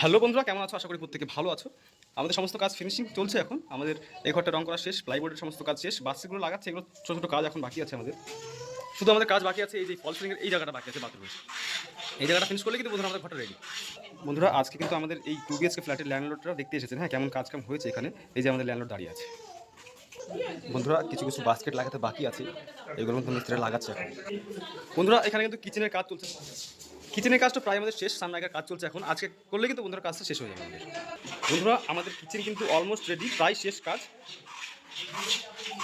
Hello বন্ধুরা, কেমন আছো? আশা করি প্রত্যেকে ভালো আছো। আমাদের সমস্ত কাজ ফিনিশিং চলছে এখন। আমাদের এই ঘরটা রং করা শেষ, প্লাইবোর্ডের সমস্ত কাজ শেষ, বাসগুলো লাগাচ্ছে, এগুলো ছোটো ছোটো কাজ এখন বাকি আছে আমাদের। শুধু আমাদের কাজ বাকি আছে এই যে ফল সিলিংয়ের এই জায়গাটা বাকি আছে, বাথরুমের এই জায়গাটা ফিনিশ করলে কিন্তু বন্ধুরা আমাদের ঘরটা রেডি। বন্ধুরা আজকে কিন্তু আমাদের এই 2 BHK ফ্ল্যাটের ল্যান্ডলর্ডরা দেখতে এসেছেন, হ্যাঁ কেমন কাজ কাম হয়েছে এখানে। এই যে আমাদের ল্যান্ডলর্ড দাঁড়িয়ে আছে। বন্ধুরা কিছু কিছু বাস্কেট লাগাতে বাকি আছে, এগুলো কিন্তু মিস্ত্রিরা লাগাচ্ছে এখন। বন্ধুরা এখানে কিন্তু কিচেনের কাজ চলছে। কিচেনের কাজটা প্রায় আমাদের শেষ, সানমাইকার কাজ চলছে এখন। আজকে করলে কিন্তু বন্ধুরা কাজটা শেষ হয়ে যাবে আমাদের। বন্ধুরা আমাদের কিচেন কিন্তু অলমোস্ট রেডি, প্রায় শেষ কাজ।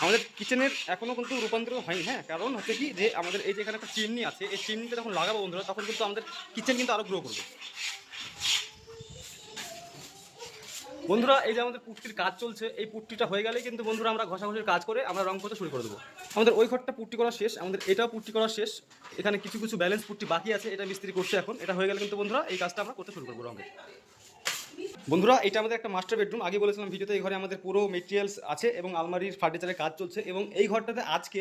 আমাদের কিচেনের এখনও কিন্তু রূপান্তর হয়নি, হ্যাঁ কারণ হচ্ছে কি যে আমাদের এই যে এখানে একটা চিমনি আছে, এই চিমনিটা যখন লাগাবো বন্ধুরা তখন কিন্তু আমাদের কিচেন কিন্তু আরও গ্রো করবে। বন্ধুরা এই যে আমাদের পুট্টির কাজ চলছে, এই পুট্টিটা হয়ে গেলেই কিন্তু বন্ধুরা আমরা ঘষাঘষির কাজ করে আমরা রং করতে শুরু করে দেবো। আমাদের ওই ঘরটা পুট্টি করা শেষ, আমাদের এটাও পুট্টি করা শেষ। এখানে কিছু কিছু ব্যালেন্স পুট্টি বাকি আছে, এটা মিস্ত্রি করছে এখন। এটা হয়ে গেলে কিন্তু বন্ধুরা এই কাজটা আমরা করতে শুরু করবো রঙের। বন্ধুরা এটা আমাদের একটা মাস্টার বেডরুম, আগে বলেছিলাম ভিডিওতে। এই ঘরে আমাদের পুরো মেটেরিয়ালস আছে এবং আলমারির ফার্নিচারের কাজ চলছে। এবং এই ঘরটাতে আজকে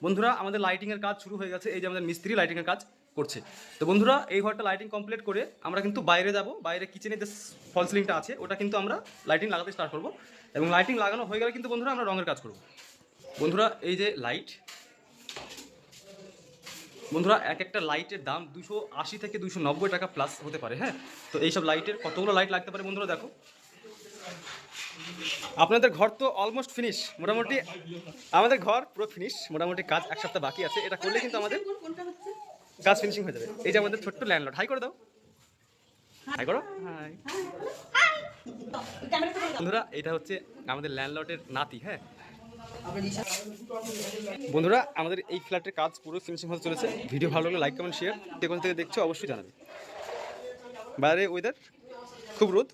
বন্ধুরা আমাদের লাইটিংয়ের কাজ শুরু হয়ে গেছে। এই যে আমাদের মিস্ত্রি লাইটিংয়ের কাজ করছে। তো বন্ধুরা এই ঘরটা লাইটিং কমপ্লিট করে আমরা কিন্তু বাইরে যাব। বাইরে কিচেনে যে ফল সিলিংটা আছে ওটা কিন্তু আমরা লাইটিং লাগাতে স্টার্ট করবো। এবং লাইটিং লাগানো হয়ে গেলে কিন্তু বন্ধুরা আমরা রঙের কাজ করবো। বন্ধুরা এই যে লাইট, বন্ধুরা এক একটা লাইটের দাম 280 থেকে 290 টাকা প্লাস হতে পারে, হ্যাঁ। তো এইসব লাইটের কতগুলো লাইট লাগতে পারে বন্ধুরা দেখো। আপনাদের ঘর তো অলমোস্ট ফিনিশ মোটামুটি, আমাদের ঘর পুরো ফিনিশ মোটামুটি। কাজ এক সপ্তাহ বাকি আছে, এটা করলে কিন্তু আমাদের কাজ ফিনিশিং হয়ে যাবে। এই যে আমাদের ছোট্ট ল্যান্ডলর্ড, হাই করে দাও, হাই করো, হাই। বন্ধুরা এটা হচ্ছে আমাদের ল্যান্ডলর্ডের নাতি, হ্যাঁ। বন্ধুরা আমাদের এই ফ্ল্যাটের কাজ পুরো ফিনিশিং হতে চলেছে। ভিডিও ভালো লাগলে লাইক কমেন্ট শেয়ার, কোথা থেকে দেখছো অবশ্যই জানাবে। বাইরে ওয়েদার খুব রোদ।